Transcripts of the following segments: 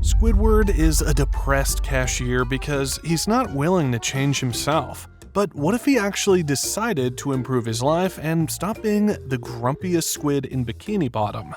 Squidward is a depressed cashier because he's not willing to change himself. But what if he actually decided to improve his life and stop being the grumpiest squid in Bikini Bottom?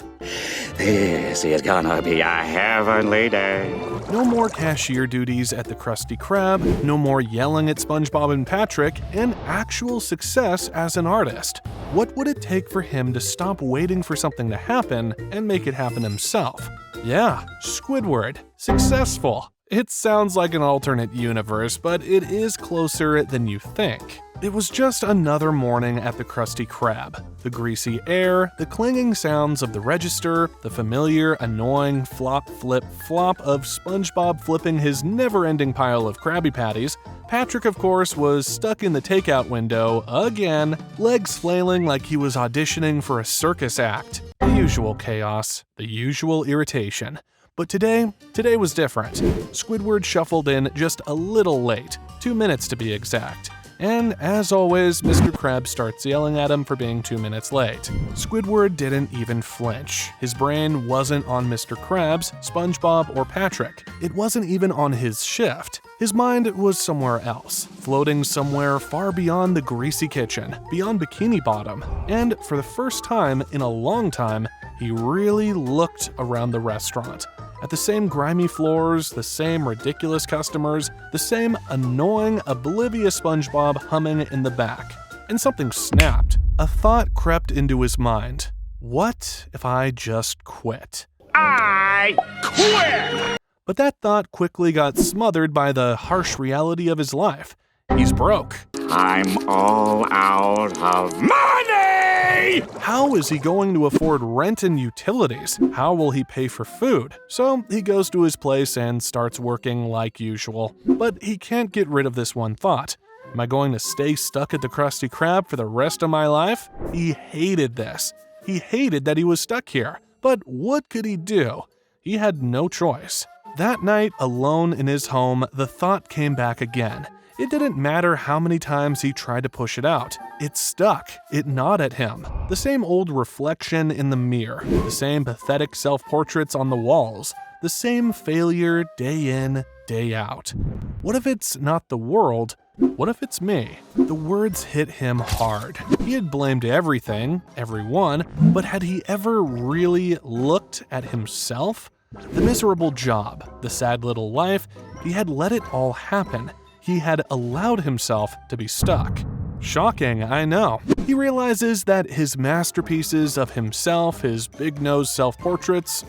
This is gonna be a heavenly day. No more cashier duties at the Krusty Krab, no more yelling at SpongeBob and Patrick, and actual success as an artist. What would it take for him to stop waiting for something to happen and make it happen himself? Yeah, Squidward. Successful. It sounds like an alternate universe, but it is closer than you think. It was just another morning at the Krusty Krab. The greasy air, the clanging sounds of the register, the familiar, annoying flop, flip, flop of SpongeBob flipping his never-ending pile of Krabby Patties. Patrick, of course, was stuck in the takeout window again, legs flailing like he was auditioning for a circus act. The usual chaos, the usual irritation. But today was different. Squidward shuffled in just a little late, 2 minutes to be exact. And as always, Mr. Krabs starts yelling at him for being 2 minutes late. Squidward didn't even flinch. His brain wasn't on Mr. Krabs, SpongeBob, or Patrick. It wasn't even on his shift. His mind was somewhere else, floating somewhere far beyond the greasy kitchen, beyond Bikini Bottom. And for the first time in a long time, he really looked around the restaurant. At the same grimy floors, the same ridiculous customers, the same annoying, oblivious SpongeBob humming in the back. And something snapped. A thought crept into his mind. What if I just quit? I quit! But that thought quickly got smothered by the harsh reality of his life. He's broke. I'm all out of money! How is he going to afford rent and utilities? How will he pay for food? So he goes to his place and starts working like usual. But he can't get rid of this one thought. Am I going to stay stuck at the Krusty Krab for the rest of my life? He hated this. He hated that he was stuck here. But what could he do? He had no choice. That night, alone in his home, the thought came back again. It didn't matter how many times he tried to push it out. It stuck. It gnawed at him. The same old reflection in the mirror. The same pathetic self-portraits on the walls. The same failure day in, day out. What if it's not the world? What if it's me? The words hit him hard. He had blamed everything, everyone, but had he ever really looked at himself? The miserable job, the sad little life, he had let it all happen. He had allowed himself to be stuck. Shocking, I know. He realizes that his masterpieces of himself, his big-nose self-portraits,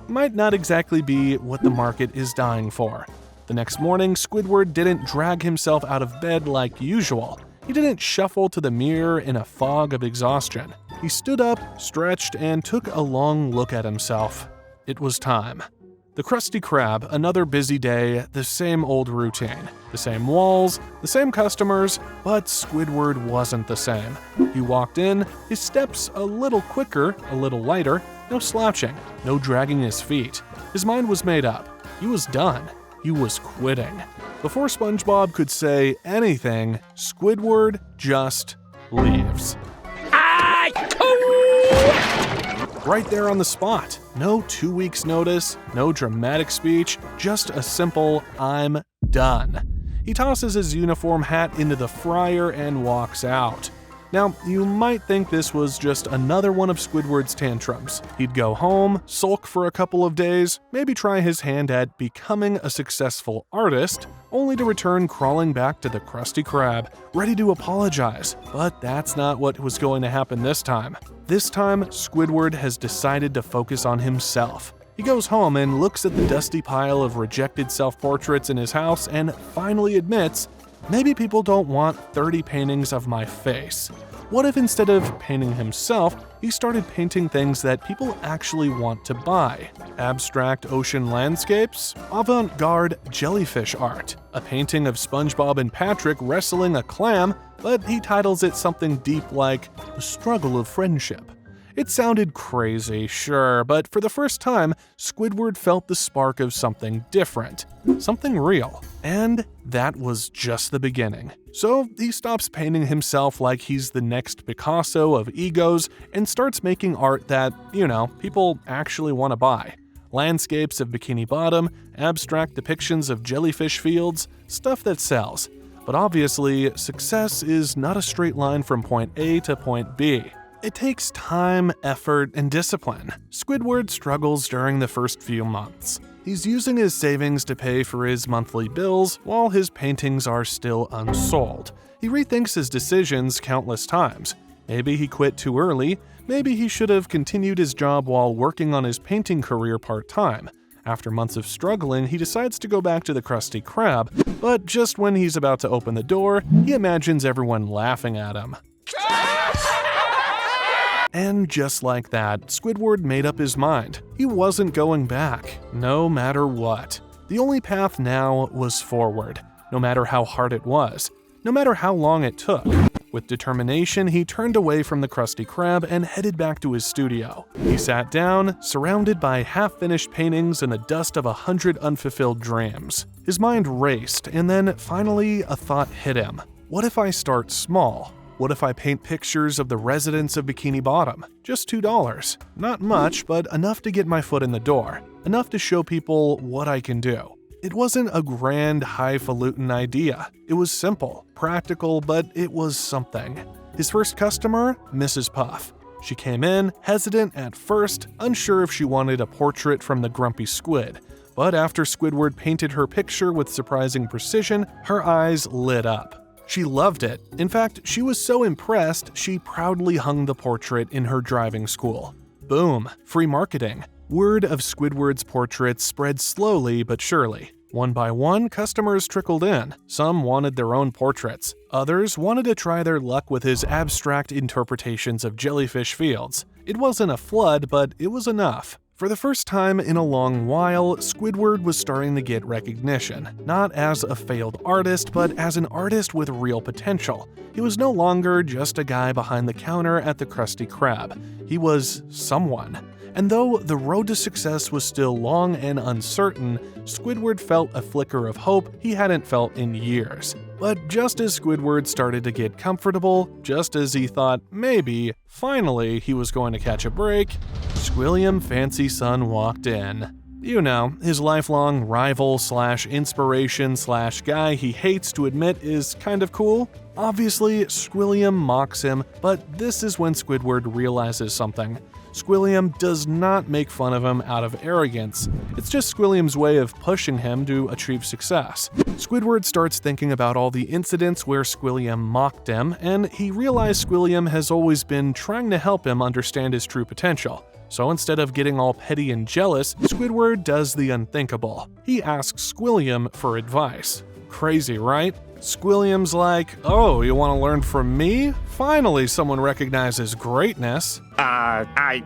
might not exactly be what the market is dying for. The next morning, Squidward didn't drag himself out of bed like usual. He didn't shuffle to the mirror in a fog of exhaustion. He stood up, stretched, and took a long look at himself. It was time. The Krusty Krab, another busy day, the same old routine. The same walls, the same customers, but Squidward wasn't the same. He walked in, his steps a little quicker, a little lighter, no slouching, no dragging his feet. His mind was made up. He was done. He was quitting. Before SpongeBob could say anything, Squidward just leaves. I quit! Right there on the spot. No 2 weeks notice, no dramatic speech, just a simple, I'm done. He tosses his uniform hat into the fryer and walks out. Now, you might think this was just another one of Squidward's tantrums. He'd go home, sulk for a couple of days, maybe try his hand at becoming a successful artist, only to return crawling back to the Krusty Krab, ready to apologize. But that's not what was going to happen this time. This time, Squidward has decided to focus on himself. He goes home and looks at the dusty pile of rejected self-portraits in his house and finally admits, maybe people don't want 30 paintings of my face. What if instead of painting himself, he started painting things that people actually want to buy? Abstract ocean landscapes? Avant-garde jellyfish art? A painting of SpongeBob and Patrick wrestling a clam, but he titles it something deep like The Struggle of Friendship. It sounded crazy, sure, but for the first time, Squidward felt the spark of something different, something real. And that was just the beginning. So he stops painting himself like he's the next Picasso of egos and starts making art that, people actually want to buy. Landscapes of Bikini Bottom, abstract depictions of jellyfish fields, stuff that sells. But obviously, success is not a straight line from point A to point B. It takes time, effort, and discipline. Squidward struggles during the first few months. He's using his savings to pay for his monthly bills while his paintings are still unsold. He rethinks his decisions countless times. Maybe he quit too early, maybe he should have continued his job while working on his painting career part-time. After months of struggling, he decides to go back to the Krusty Krab, but just when he's about to open the door, he imagines everyone laughing at him. And just like that, Squidward made up his mind. He wasn't going back, no matter what. The only path now was forward, no matter how hard it was, no matter how long it took. With determination, he turned away from the Krusty Krab and headed back to his studio. He sat down, surrounded by half-finished paintings and the dust of 100 unfulfilled dreams. His mind raced, and then finally a thought hit him. What if I start small? What if I paint pictures of the residents of Bikini Bottom? Just $2. Not much, but enough to get my foot in the door. Enough to show people what I can do. It wasn't a grand, highfalutin idea. It was simple, practical, but it was something. His first customer, Mrs. Puff. She came in, hesitant at first, unsure if she wanted a portrait from the grumpy squid. But after Squidward painted her picture with surprising precision, her eyes lit up. She loved it. In fact, she was so impressed, she proudly hung the portrait in her driving school. Boom, free marketing. Word of Squidward's portraits spread slowly but surely. One by one, customers trickled in. Some wanted their own portraits. Others wanted to try their luck with his abstract interpretations of jellyfish fields. It wasn't a flood, but it was enough. For the first time in a long while, Squidward was starting to get recognition, not as a failed artist, but as an artist with real potential. He was no longer just a guy behind the counter at the Krusty Krab. He was someone. And though the road to success was still long and uncertain, Squidward felt a flicker of hope he hadn't felt in years. But just as Squidward started to get comfortable, just as he thought maybe, finally, he was going to catch a break, Squilliam Fancy Son walked in. You know, his lifelong rival / inspiration / guy he hates to admit is kind of cool. Obviously, Squilliam mocks him, but this is when Squidward realizes something. Squilliam does not make fun of him out of arrogance. It's just Squilliam's way of pushing him to achieve success. Squidward starts thinking about all the incidents where Squilliam mocked him, and he realized Squilliam has always been trying to help him understand his true potential. So instead of getting all petty and jealous, Squidward does the unthinkable. He asks Squilliam for advice. Crazy, right? Squilliam's like, oh, you want to learn from me? Finally, someone recognizes greatness. I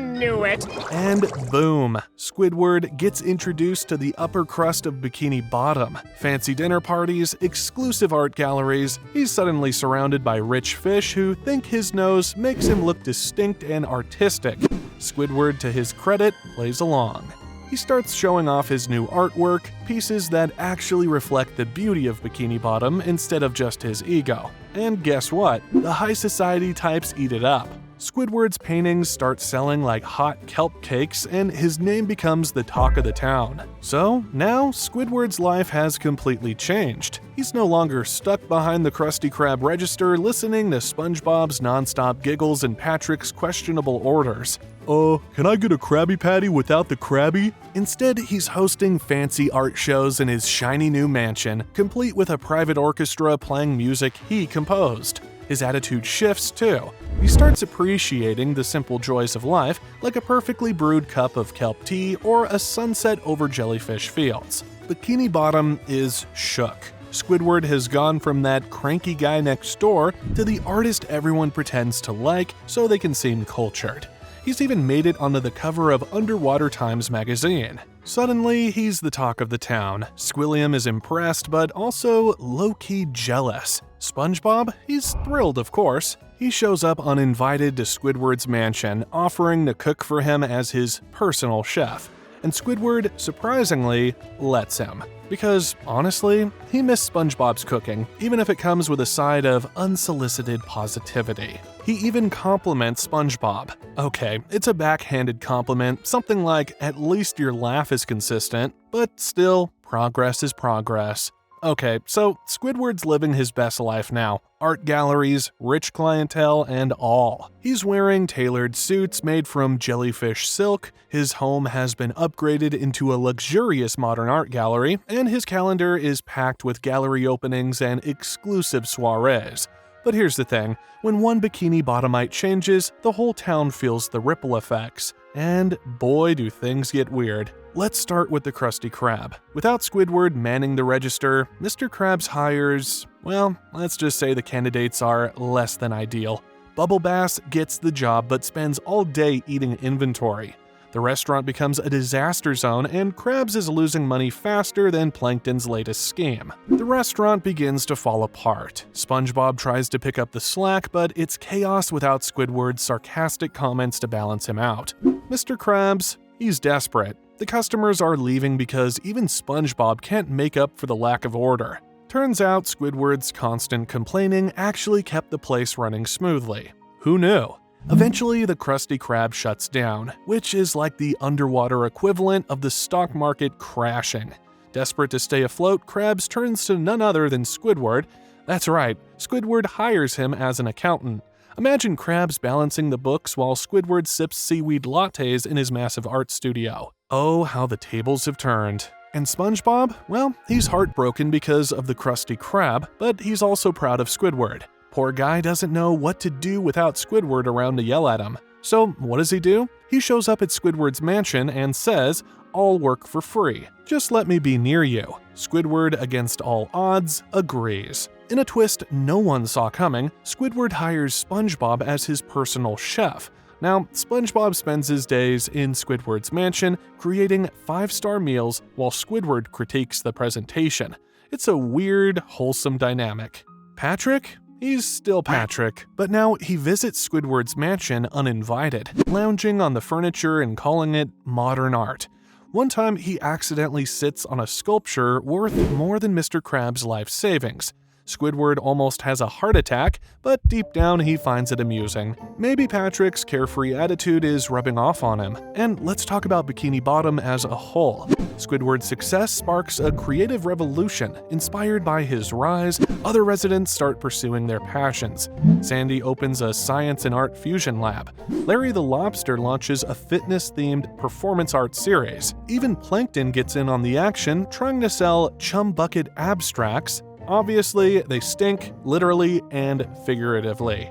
knew it! And boom, Squidward gets introduced to the upper crust of Bikini Bottom. Fancy dinner parties, exclusive art galleries, he's suddenly surrounded by rich fish who think his nose makes him look distinct and artistic. Squidward, to his credit, plays along. He starts showing off his new artwork, pieces that actually reflect the beauty of Bikini Bottom instead of just his ego. And guess what? The high society types eat it up. Squidward's paintings start selling like hot kelp cakes, and his name becomes the talk of the town. So now, Squidward's life has completely changed. He's no longer stuck behind the Krusty Krab register listening to SpongeBob's nonstop giggles and Patrick's questionable orders. Can I get a Krabby Patty without the Krabby? Instead, he's hosting fancy art shows in his shiny new mansion, complete with a private orchestra playing music he composed. His attitude shifts too. He starts appreciating the simple joys of life, like a perfectly brewed cup of kelp tea or a sunset over jellyfish fields. Bikini Bottom is shook. Squidward has gone from that cranky guy next door to the artist everyone pretends to like so they can seem cultured. He's even made it onto the cover of Underwater Times magazine. Suddenly, he's the talk of the town. Squilliam is impressed, but also low-key jealous. SpongeBob? He's thrilled, of course. He shows up uninvited to Squidward's mansion, offering to cook for him as his personal chef. and Squidward, surprisingly, lets him. Because, honestly, he missed SpongeBob's cooking, even if it comes with a side of unsolicited positivity. He even compliments SpongeBob. Okay, it's a backhanded compliment, something like, "At least your laugh is consistent," but still, progress is progress. Okay, so Squidward's living his best life now. Art galleries, rich clientele, and all. He's wearing tailored suits made from jellyfish silk, his home has been upgraded into a luxurious modern art gallery, and his calendar is packed with gallery openings and exclusive soirees. But here's the thing, when one Bikini Bottomite changes, the whole town feels the ripple effects. And boy, do things get weird. Let's start with the Krusty Krab. Without Squidward manning the register, Mr. Krabs hires, well, let's just say the candidates are less than ideal. Bubble Bass gets the job but spends all day eating inventory. The restaurant becomes a disaster zone, and Krabs is losing money faster than Plankton's latest scheme. The restaurant begins to fall apart. SpongeBob tries to pick up the slack, but it's chaos without Squidward's sarcastic comments to balance him out. Mr. Krabs, he's desperate. The customers are leaving because even SpongeBob can't make up for the lack of order. Turns out Squidward's constant complaining actually kept the place running smoothly. Who knew? Eventually, the Krusty Krab shuts down, which is like the underwater equivalent of the stock market crashing. Desperate to stay afloat, Krabs turns to none other than Squidward. That's right, Squidward hires him as an accountant. Imagine Krabs balancing the books while Squidward sips seaweed lattes in his massive art studio. Oh, how the tables have turned. And SpongeBob? Well, he's heartbroken because of the Krusty Krab, but he's also proud of Squidward. Poor guy doesn't know what to do without Squidward around to yell at him. So what does he do? He shows up at Squidward's mansion and says, "I'll work for free. Just let me be near you." Squidward, against all odds, agrees. In a twist no one saw coming, Squidward hires SpongeBob as his personal chef. Now, SpongeBob spends his days in Squidward's mansion creating 5-star meals while Squidward critiques the presentation. It's a weird, wholesome dynamic. Patrick? He's still Patrick, but now he visits Squidward's mansion uninvited, lounging on the furniture and calling it modern art. One time, he accidentally sits on a sculpture worth more than Mr. Krabs' life savings. Squidward almost has a heart attack, but deep down he finds it amusing. Maybe Patrick's carefree attitude is rubbing off on him. And let's talk about Bikini Bottom as a whole. Squidward's success sparks a creative revolution. Inspired by his rise, other residents start pursuing their passions. Sandy opens a science and art fusion lab. Larry the Lobster launches a fitness-themed performance art series. Even Plankton gets in on the action, trying to sell chum bucket abstracts. Obviously, they stink, literally and figuratively.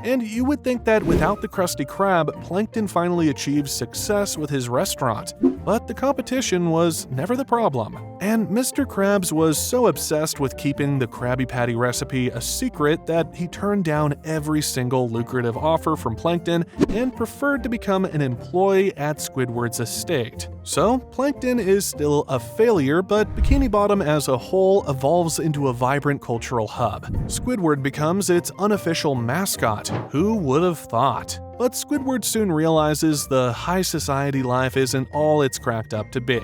And you would think that without the Krusty Krab, Plankton finally achieves success with his restaurant. But the competition was never the problem. And Mr. Krabs was so obsessed with keeping the Krabby Patty recipe a secret that he turned down every single lucrative offer from Plankton and preferred to become an employee at Squidward's estate. So, Plankton is still a failure, but Bikini Bottom as a whole evolves into a vibrant cultural hub. Squidward becomes its unofficial mascot. Who would have thought? But Squidward soon realizes the high society life isn't all it's cracked up to be.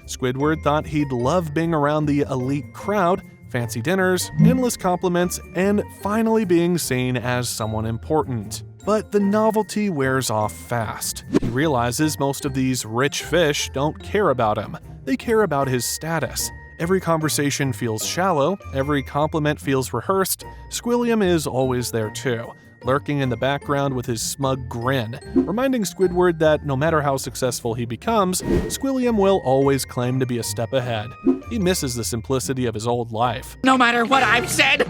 Squidward thought he'd love being around the elite crowd, fancy dinners, endless compliments, and finally being seen as someone important. But the novelty wears off fast. He realizes most of these rich fish don't care about him. They care about his status. Every conversation feels shallow, every compliment feels rehearsed. Squilliam is always there too, lurking in the background with his smug grin, reminding Squidward that no matter how successful he becomes, Squilliam will always claim to be a step ahead. He misses the simplicity of his old life. No matter what I've said,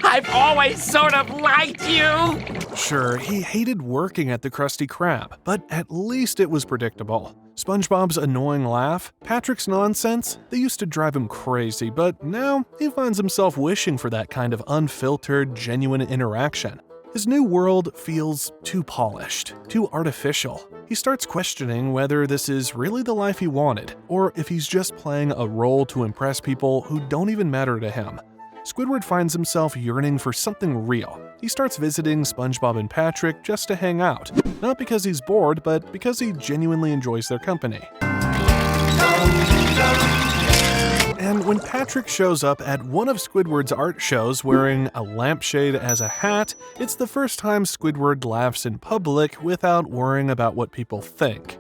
I've always sort of liked you! Sure, he hated working at the Krusty Krab, but at least it was predictable. SpongeBob's annoying laugh, Patrick's nonsense, they used to drive him crazy, but now he finds himself wishing for that kind of unfiltered, genuine interaction. His new world feels too polished, too artificial. He starts questioning whether this is really the life he wanted, or if he's just playing a role to impress people who don't even matter to him. Squidward finds himself yearning for something real. He starts visiting SpongeBob and Patrick just to hang out, not because he's bored, but because he genuinely enjoys their company. And when Patrick shows up at one of Squidward's art shows wearing a lampshade as a hat, it's the first time Squidward laughs in public without worrying about what people think.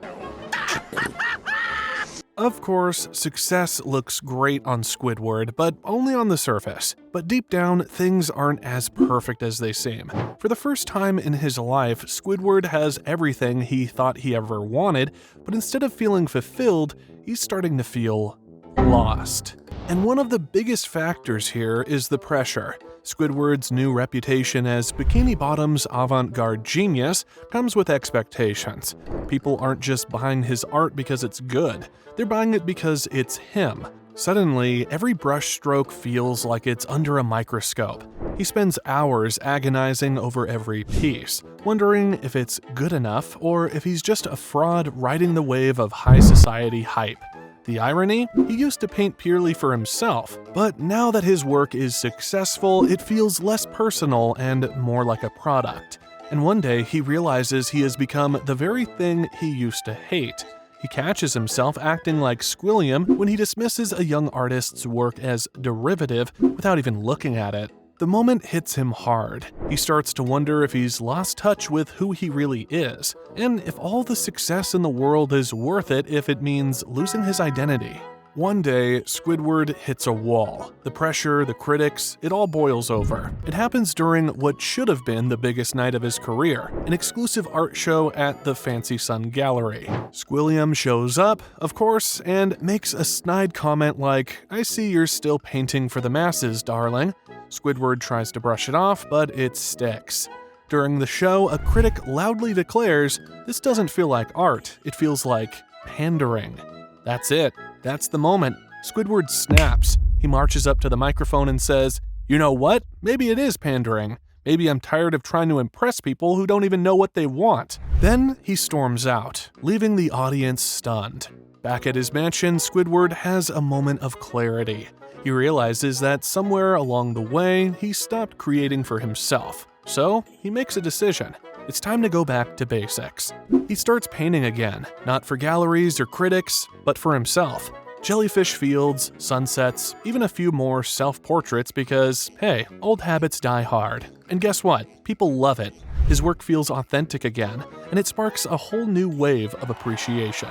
Of course, success looks great on Squidward, but only on the surface. But deep down, things aren't as perfect as they seem. For the first time in his life, Squidward has everything he thought he ever wanted, but instead of feeling fulfilled, he's starting to feel lost. And one of the biggest factors here is the pressure. Squidward's new reputation as Bikini Bottom's avant-garde genius comes with expectations. People aren't just buying his art because it's good, they're buying it because it's him. Suddenly, every brushstroke feels like it's under a microscope. He spends hours agonizing over every piece, wondering if it's good enough or if he's just a fraud riding the wave of high society hype. The irony? He used to paint purely for himself, but now that his work is successful, it feels less personal and more like a product. And one day, he realizes he has become the very thing he used to hate. He catches himself acting like Squilliam when he dismisses a young artist's work as derivative without even looking at it. The moment hits him hard. He starts to wonder if he's lost touch with who he really is, and if all the success in the world is worth it if it means losing his identity. One day, Squidward hits a wall. The pressure, the critics, it all boils over. It happens during what should have been the biggest night of his career, an exclusive art show at the Fancy Sun Gallery. Squilliam shows up, of course, and makes a snide comment like, "I see you're still painting for the masses, darling." Squidward tries to brush it off, but it sticks. During the show, a critic loudly declares, "This doesn't feel like art, it feels like pandering." That's it. That's the moment. Squidward snaps. He marches up to the microphone and says, "You know what? Maybe it is pandering. Maybe I'm tired of trying to impress people who don't even know what they want." Then he storms out, leaving the audience stunned. Back at his mansion, Squidward has a moment of clarity. He realizes that somewhere along the way, he stopped creating for himself. So, he makes a decision. It's time to go back to basics. He starts painting again, not for galleries or critics, but for himself. Jellyfish fields, sunsets, even a few more self-portraits because, hey, old habits die hard. And guess what? People love it. His work feels authentic again, and it sparks a whole new wave of appreciation.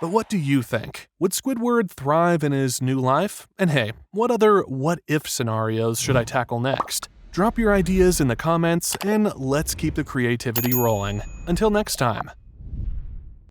But what do you think? Would Squidward thrive in his new life? And hey, what other what-if scenarios should I tackle next? Drop your ideas in the comments, and let's keep the creativity rolling. Until next time.